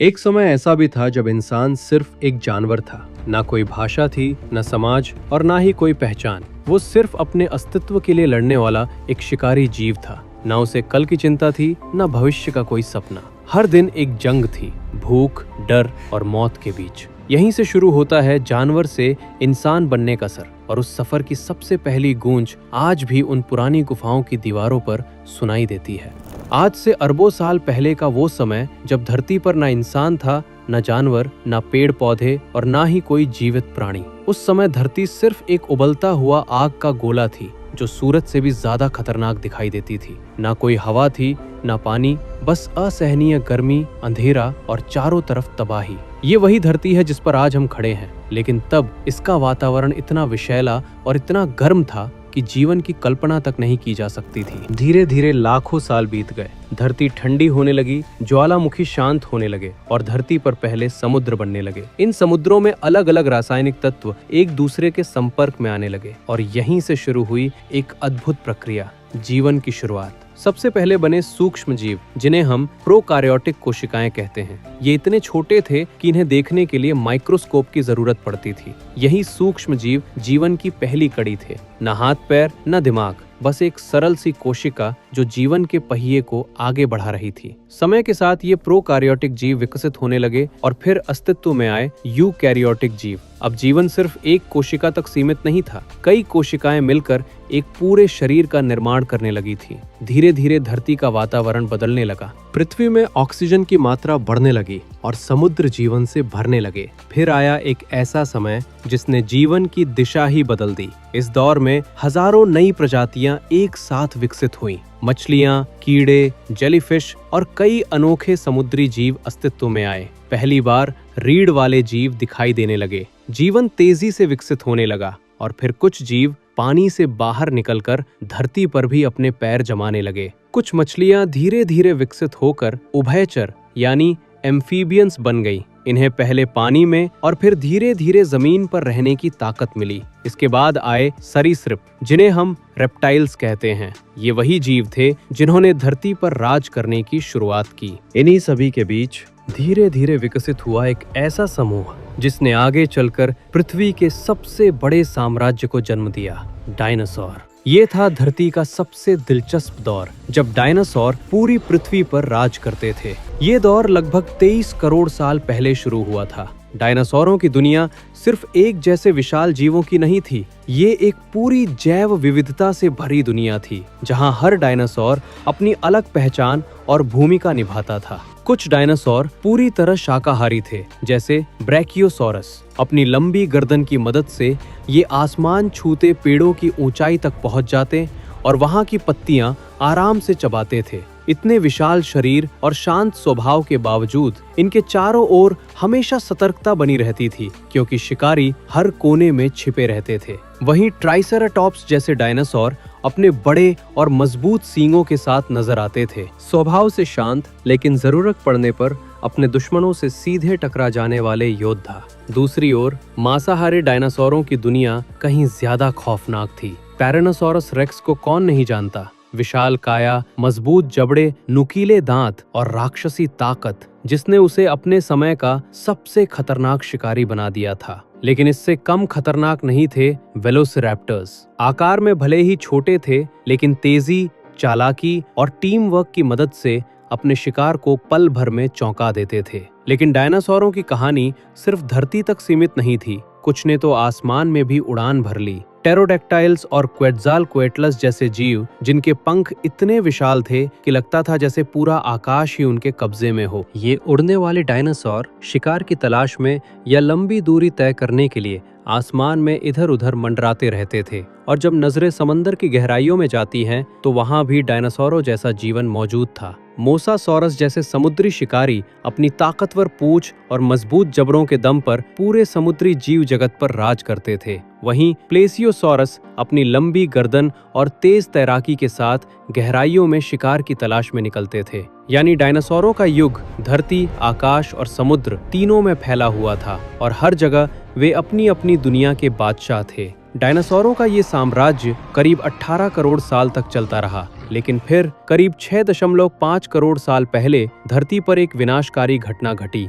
एक समय ऐसा भी था जब इंसान सिर्फ एक जानवर था। ना कोई भाषा थी, न समाज और ना ही कोई पहचान। वो सिर्फ अपने अस्तित्व के लिए लड़ने वाला एक शिकारी जीव था। ना उसे कल की चिंता थी, न भविष्य का कोई सपना। हर दिन एक जंग थी, भूख, डर और मौत के बीच। यहीं से शुरू होता है जानवर से इंसान बनने का सर। और उस सफर की सबसे पहली गूंज आज भी उन पुरानी गुफाओं की दीवारों पर सुनाई देती है। आज से अरबों साल पहले का वो समय जब धरती पर ना इंसान था, न जानवर, न पेड़ पौधे और ना ही कोई जीवित प्राणी। उस समय धरती सिर्फ एक उबलता हुआ आग का गोला थी जो सूरज से भी ज्यादा खतरनाक दिखाई देती थी। ना कोई हवा थी, ना पानी, बस असहनीय गर्मी, अंधेरा और चारों तरफ तबाही। ये वही धरती है जिस पर आज हम खड़े हैं, लेकिन तब इसका वातावरण इतना विषैला और इतना गर्म था कि जीवन की कल्पना तक नहीं की जा सकती थी। धीरे धीरे लाखों साल बीत गए। धरती ठंडी होने लगी, ज्वालामुखी शांत होने लगे और धरती पर पहले समुद्र बनने लगे। इन समुद्रों में अलग अलग रासायनिक तत्व एक दूसरे के संपर्क में आने लगे और यहीं से शुरू हुई एक अद्भुत प्रक्रिया, जीवन की शुरुआत। सबसे पहले बने सूक्ष्म जीव, जिन्हें हम प्रोकार्योटिक कोशिकाएं कहते हैं। ये इतने छोटे थे कि इन्हें देखने के लिए माइक्रोस्कोप की जरूरत पड़ती थी। यही सूक्ष्म जीव जीवन की पहली कड़ी थे। न हाथ पैर, न दिमाग, बस एक सरल सी कोशिका जो जीवन के पहिए को आगे बढ़ा रही थी। समय के साथ ये प्रोकार्योटिक जीव विकसित होने लगे और फिर अस्तित्व में आए यूकैरियोटिक जीव। अब जीवन सिर्फ एक कोशिका तक सीमित नहीं था। कई कोशिकाएं मिलकर एक पूरे शरीर का निर्माण करने लगी थी। धीरे धीरे धरती का वातावरण बदलने लगा। पृथ्वी में ऑक्सीजन की मात्रा बढ़ने लगी और समुद्र जीवन से भरने लगे। फिर आया एक ऐसा समय जिसने जीवन की दिशा ही बदल दी। इस दौर में हजारों नई प्रजातियां एक साथ विकसित हुईं। मछलियां, कीड़े, जेलीफिश और कई अनोखे समुद्री जीव अस्तित्व में आए। पहली बार रीढ़ वाले जीव दिखाई देने लगे। जीवन तेजी से विकसित होने लगा और फिर कुछ जीव पानी से बाहर निकलकर धरती पर भी अपने पैर जमाने लगे। कुछ मछलियां धीरे धीरे विकसित होकर उभयचर यानी एम्फीबियंस बन गई। इन्हें पहले पानी में और फिर धीरे धीरे जमीन पर रहने की ताकत मिली। इसके बाद आए सरीसृप, जिन्हें हम रेप्टाइल्स कहते हैं। ये वही जीव थे जिन्होंने धरती पर राज करने की शुरुआत की। इन्हीं सभी के बीच धीरे धीरे विकसित हुआ एक ऐसा समूह जिसने आगे चलकर पृथ्वी के सबसे बड़े साम्राज्य को जन्म दिया, डायनासोर। ये था धरती का सबसे दिलचस्प दौर, जब डायनासोर पूरी पृथ्वी पर राज करते थे। ये दौर लगभग 23 करोड़ साल पहले शुरू हुआ था। डायनासोरों की दुनिया सिर्फ एक जैसे विशाल जीवों की नहीं थी। ये एक पूरी जैव विविधता से भरी दुनिया थी, जहां हर डायनासोर अपनी अलग पहचान और भूमिका निभाता था। कुछ डायनासोर पूरी तरह शाकाहारी थे, जैसे ब्रैकियोसॉरस। अपनी लंबी गर्दन की मदद से ये आसमान छूते पेड़ों की ऊंचाई तक पहुंच जाते और वहां की पत्तियां आराम से चबाते थे। इतने विशाल शरीर और शांत स्वभाव के बावजूद इनके चारों ओर हमेशा सतर्कता बनी रहती थी, क्योंकि शिकारी हर कोने में छिपे रहते थे। वहीं ट्राइसेराटॉप्स जैसे डायनासोर अपने बड़े और मजबूत सींगों के साथ नजर आते थे। स्वभाव से शांत, लेकिन जरूरत पड़ने पर अपने दुश्मनों से सीधे टकरा जाने वाले योद्धा। दूसरी ओर मांसाहारी डायनासोरों की दुनिया कहीं ज्यादा खौफनाक थी। टायरेनोसोरस रेक्स को कौन नहीं जानता। विशाल काया, मजबूत जबड़े, नुकीले दांत और राक्षसी ताकत, जिसने उसे अपने समय का सबसे खतरनाक शिकारी बना दिया था। लेकिन इससे कम खतरनाक नहीं थे वेलोसिरैप्टर्स। आकार में भले ही छोटे थे, लेकिन तेजी, चालाकी और टीम वर्क की मदद से अपने शिकार को पल भर में चौंका देते थे। लेकिन डायनासोरों की कहानी सिर्फ धरती तक सीमित नहीं थी। कुछ ने तो आसमान में भी उड़ान भर ली। टेरोडेक्टाइल्स और क्वेट्ज़ालकोएटलस जैसे जीव, जिनके पंख इतने विशाल थे कि लगता था जैसे पूरा आकाश ही उनके कब्जे में हो। ये उड़ने वाले डायनासोर शिकार की तलाश में या लंबी दूरी तय करने के लिए आसमान में इधर उधर मंडराते रहते थे। और जब नजरें समंदर की गहराइयों में जाती हैं, तो वहां भी डायनासोरों जैसा जीवन मौजूद था। मोसासॉरस जैसे समुद्री शिकारी अपनी ताकतवर पूंछ और मजबूत जबड़ों के दम पर पूरे समुद्री जीव जगत पर राज करते थे। वहीं प्लेसियोसॉरस अपनी लंबी गर्दन और तेज तैराकी के साथ गहराइयों में शिकार की तलाश में निकलते थे। यानी डायनासोरों का युग धरती, आकाश और समुद्र तीनों में फैला हुआ था और हर जगह वे अपनी अपनी दुनिया के बादशाह थे। डायनासोरों का ये साम्राज्य करीब 18 करोड़ साल तक चलता रहा। लेकिन फिर करीब 6.5 करोड़ साल पहले धरती पर एक विनाशकारी घटना घटी।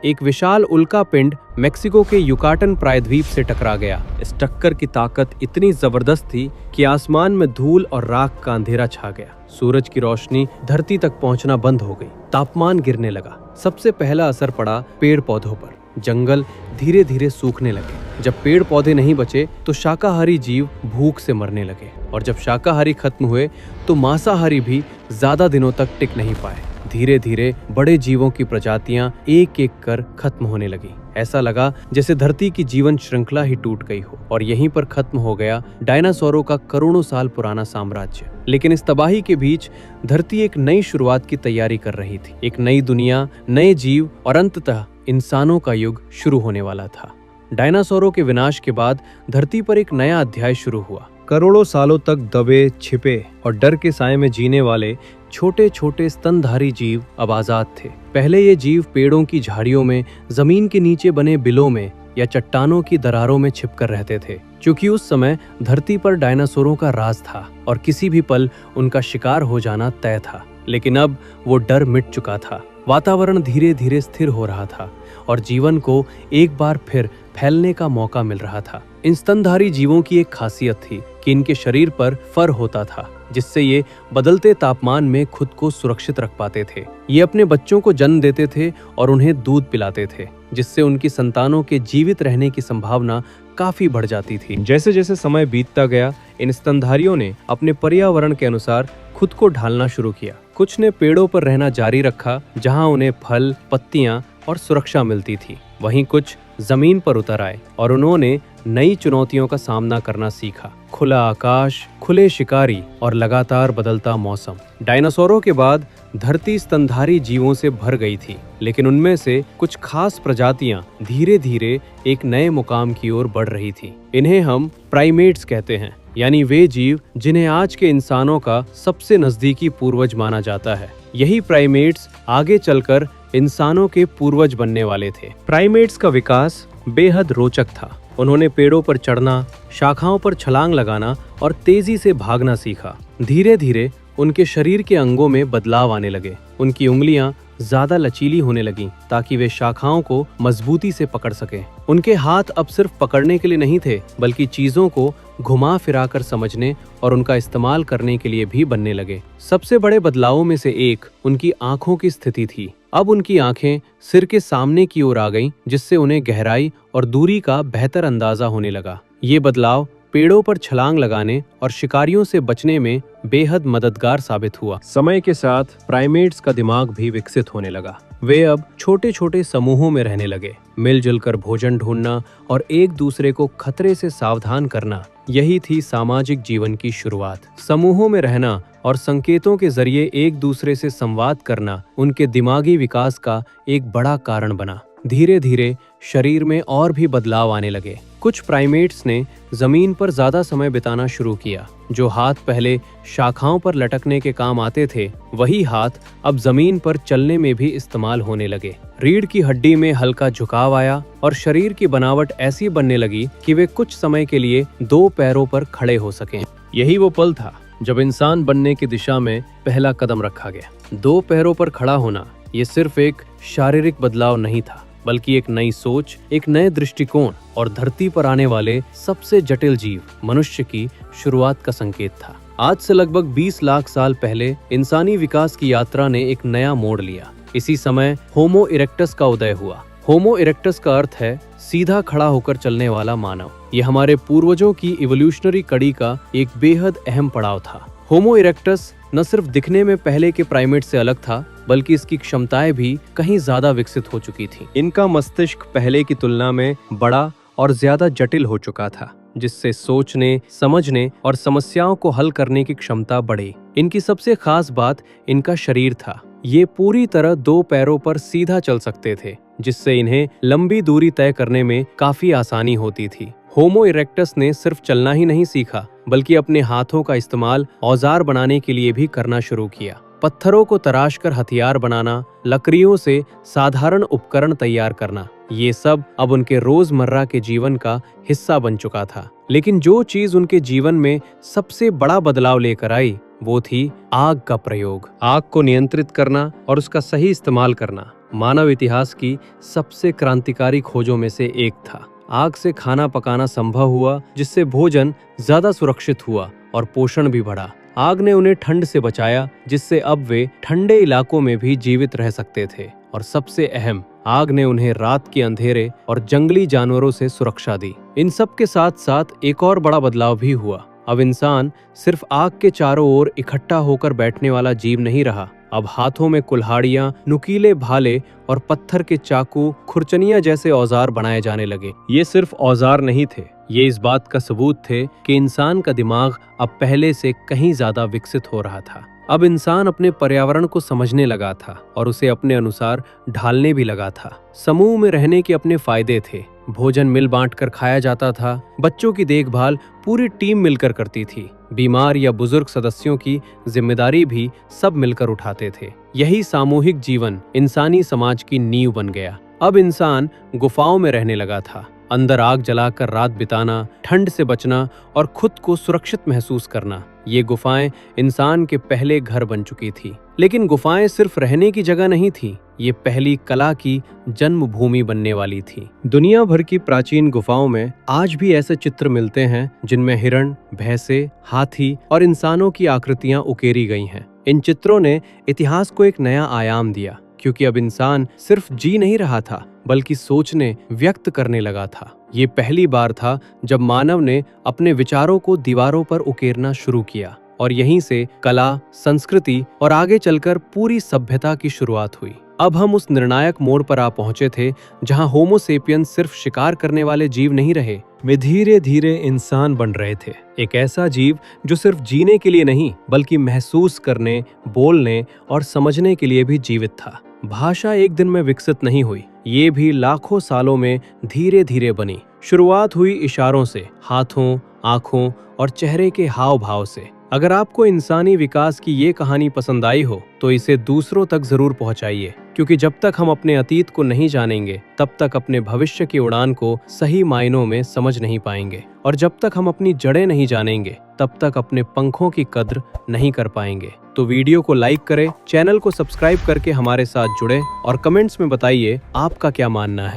एक विशाल उल्का पिंड मेक्सिको के युकाटन प्रायद्वीप से टकरा गया। इस टक्कर की ताकत इतनी जबरदस्त थी कि आसमान में धूल और राख का अंधेरा छा गया। सूरज की रोशनी धरती तक पहुंचना बंद हो गई। तापमान गिरने लगा। सबसे पहला असर पड़ा पेड़ पौधों पर। जंगल धीरे धीरे सूखने लगे। जब पेड़ पौधे नहीं बचे तो शाकाहारी जीव भूख से मरने लगे, और जब शाकाहारी खत्म हुए तो मांसाहारी भी ज्यादा दिनों तक टिक नहीं पाए। धीरे धीरे बड़े जीवों की प्रजातियां एक एक कर खत्म होने लगी। ऐसा लगा जैसे धरती की जीवन श्रृंखला ही टूट गई हो, और यहीं पर खत्म हो गया डायनासोरों का करोड़ों साल पुराना साम्राज्य। लेकिन इस तबाही के बीच धरती एक नई शुरुआत की तैयारी कर रही थी। एक नई दुनिया, नए जीव और अंततः इंसानों का युग शुरू होने वाला था। डायनासोरों के विनाश के बाद धरती पर एक नया अध्याय शुरू हुआ। करोड़ों सालों तक दबे, छिपे और डर के साए में जीने वाले छोटे छोटे स्तनधारी जीव अब आजाद थे। पहले ये जीव पेड़ों की झाड़ियों में, जमीन के नीचे बने बिलों में या चट्टानों की दरारों में छिपकर रहते थे, क्योंकि उस समय धरती पर डायनासोरों का राज था और किसी भी पल उनका शिकार हो जाना तय था। लेकिन अब वो डर मिट चुका था। वातावरण धीरे धीरे स्थिर हो रहा था और जीवन को एक बार फिर फैलने का मौका मिल रहा था। इन स्तनधारी जीवों की एक खासियत थी कि इनके शरीर पर फर होता था, जिससे ये बदलते तापमान में खुद को सुरक्षित रख पाते थे। ये अपने बच्चों को जन्म देते थे और उन्हें दूध पिलाते थे, जिससे उनकी संतानों के जीवित रहने की संभावना काफी बढ़ जाती थी। जैसे जैसे समय बीतता गया, इन स्तनधारियों ने अपने पर्यावरण के अनुसार खुद को ढालना शुरू किया। कुछ ने पेड़ों पर रहना जारी रखा, जहां उन्हें फल, पत्तियां और सुरक्षा मिलती थी। वहीं कुछ जमीन पर उतर आए और उन्होंने नई चुनौतियों का सामना करना सीखा। खुला आकाश, खुले शिकारी और लगातार बदलता मौसम। डायनासोरों के बाद धरती स्तनधारी जीवों से भर गई थी, लेकिन उनमें से कुछ खास प्रजातियां धीरे धीरे एक नए मुकाम की ओर बढ़ रही थी। इन्हें हम प्राइमेट्स कहते हैं, यानी वे जीव जिन्हें आज के इंसानों का सबसे नजदीकी पूर्वज माना जाता है। यही प्राइमेट्स आगे चलकर इंसानों के पूर्वज बनने वाले थे। प्राइमेट्स का विकास बेहद रोचक था। उन्होंने पेड़ों पर चढ़ना, शाखाओं पर छलांग लगाना और तेजी से भागना सीखा। धीरे धीरे उनके शरीर के अंगों में बदलाव आने लगे। उनकी उंगलियां ज्यादा लचीली होने लगीं ताकि वे शाखाओं को मजबूती से पकड़ सकें। उनके हाथ अब सिर्फ पकड़ने के लिए नहीं थे, बल्कि चीजों को घुमा फिरा कर समझने और उनका इस्तेमाल करने के लिए भी बनने लगे। सबसे बड़े बदलावों में से एक उनकी आंखों की स्थिति थी। अब उनकी आंखें सिर के सामने की ओर आ गईं, जिससे उन्हें गहराई और दूरी का बेहतर अंदाजा होने लगा। ये बदलाव पेड़ों पर छलांग लगाने और शिकारियों से बचने में बेहद मददगार साबित हुआ। समय के साथ प्राइमेट्स का दिमाग भी विकसित होने लगा। वे अब छोटे छोटे समूहों में रहने लगे। मिलजुल कर भोजन ढूंढना और एक दूसरे को खतरे से सावधान करना, यही थी सामाजिक जीवन की शुरुआत। समूहों में रहना और संकेतों के जरिए एक दूसरे से संवाद करना उनके दिमागी विकास का एक बड़ा कारण बना। धीरे धीरे शरीर में और भी बदलाव आने लगे। कुछ प्राइमेट्स ने जमीन पर ज्यादा समय बिताना शुरू किया। जो हाथ पहले शाखाओं पर लटकने के काम आते थे, वही हाथ अब जमीन पर चलने में भी इस्तेमाल होने लगे। रीढ़ की हड्डी में हल्का झुकाव आया और शरीर की बनावट ऐसी बनने लगी कि वे कुछ समय के लिए दो पैरों पर खड़े हो सकें। यही वो पल था जब इंसान बनने की दिशा में पहला कदम रखा गया। दो पैरों पर खड़ा होना ये सिर्फ एक शारीरिक बदलाव नहीं था, बल्कि एक नई सोच, एक नए दृष्टिकोण और धरती पर आने वाले सबसे जटिल जीव मनुष्य की शुरुआत का संकेत था। आज से लगभग 20 लाख साल पहले इंसानी विकास की यात्रा ने एक नया मोड़ लिया। इसी समय होमो इरेक्टस का उदय हुआ। होमो इरेक्टस का अर्थ है सीधा खड़ा होकर चलने वाला मानव। यह हमारे पूर्वजों की इवोल्यूशनरी कड़ी का एक बेहद अहम पड़ाव था। होमो इरेक्टस न सिर्फ दिखने में पहले के प्राइमेट से अलग था, बल्कि इसकी क्षमताएं भी कहीं ज्यादा विकसित हो चुकी थी। इनका मस्तिष्क पहले की तुलना में बड़ा और ज्यादा जटिल हो चुका था, जिससे सोचने, समझने और समस्याओं को हल करने की क्षमता बढ़ी। इनकी सबसे खास बात इनका शरीर था। ये पूरी तरह दो पैरों पर सीधा चल सकते थे, जिससे इन्हें लंबी दूरी तय करने में काफी आसानी होती थी। होमो इरेक्टस ने सिर्फ चलना ही नहीं सीखा, बल्कि अपने हाथों का इस्तेमाल औजार बनाने के लिए भी करना शुरू किया। पत्थरों को तराश कर हथियार बनाना, लकड़ियों से साधारण उपकरण तैयार करना, ये सब अब उनके रोजमर्रा के जीवन का हिस्सा बन चुका था। लेकिन जो चीज उनके जीवन में सबसे बड़ा बदलाव लेकर आई, वो थी आग का प्रयोग। आग को नियंत्रित करना और उसका सही इस्तेमाल करना मानव इतिहास की सबसे क्रांतिकारी खोजों में से एक था। आग से खाना पकाना संभव हुआ, जिससे भोजन ज्यादा सुरक्षित हुआ और पोषण भी बढ़ा। आग ने उन्हें ठंड से बचाया, जिससे अब वे ठंडे इलाकों में भी जीवित रह सकते थे। और सबसे अहम, आग ने उन्हें रात के अंधेरे और जंगली जानवरों से सुरक्षा दी। इन सब के साथ साथ एक और बड़ा बदलाव भी हुआ। अब इंसान सिर्फ आग के चारों ओर इकट्ठा होकर बैठने वाला जीव नहीं रहा। अब हाथों में कुल्हाड़ियां, नुकीले भाले और पत्थर के चाकू, खुरचनियां जैसे औजार बनाए जाने लगे। ये सिर्फ औजार नहीं थे, ये इस बात का सबूत थे कि इंसान का दिमाग अब पहले से कहीं ज्यादा विकसित हो रहा था। अब इंसान अपने पर्यावरण को समझने लगा था और उसे अपने अनुसार ढालने भी लगा था। समूह में रहने के अपने फायदे थे। भोजन मिल बांट कर खाया जाता था। बच्चों की देखभाल पूरी टीम मिलकर करती थी। बीमार या बुजुर्ग सदस्यों की जिम्मेदारी भी सब मिलकर उठाते थे। यही सामूहिक जीवन इंसानी समाज की नींव बन गया। अब इंसान गुफाओं में रहने लगा था। अंदर आग जलाकर रात बिताना, ठंड से बचना और खुद को सुरक्षित महसूस करना, ये गुफाएं इंसान के पहले घर बन चुकी थी। लेकिन गुफाएं सिर्फ रहने की जगह नहीं थी, ये पहली कला की जन्मभूमि बनने वाली थी। दुनिया भर की प्राचीन गुफाओं में आज भी ऐसे चित्र मिलते हैं जिनमें हिरण, भैंसे, हाथी और इंसानों की आकृतियां उकेरी गई हैं। इन चित्रों ने इतिहास को एक नया आयाम दिया, क्योंकि अब इंसान सिर्फ जी नहीं रहा था, बल्कि सोचने, व्यक्त करने लगा था। ये पहली बार था जब मानव ने अपने विचारों को दीवारों पर उकेरना शुरू किया, और यहीं से कला, संस्कृति और आगे चलकर पूरी सभ्यता की शुरुआत हुई। अब हम उस निर्णायक मोड़ पर आ पहुंचे थे जहां होमो सेपियंस सिर्फ शिकार करने वाले जीव नहीं रहे, वे धीरे धीरे इंसान बन रहे थे। एक ऐसा जीव जो सिर्फ जीने के लिए नहीं, बल्कि महसूस करने, बोलने और समझने के लिए भी जीवित था। भाषा एक दिन में विकसित नहीं हुई, ये भी लाखों सालों में धीरे धीरे बनी। शुरुआत हुई इशारों से, हाथों, आंखों और चेहरे के हाव भाव से। अगर आपको इंसानी विकास की ये कहानी पसंद आई हो तो इसे दूसरों तक जरूर पहुंचाइए, क्योंकि जब तक हम अपने अतीत को नहीं जानेंगे तब तक अपने भविष्य की उड़ान को सही मायनों में समझ नहीं पाएंगे, और जब तक हम अपनी जड़ें नहीं जानेंगे तब तक अपने पंखों की कद्र नहीं कर पाएंगे। तो वीडियो को लाइक करें, चैनल को सब्सक्राइब करके हमारे साथ जुड़े और कमेंट्स में बताइए आपका क्या मानना है।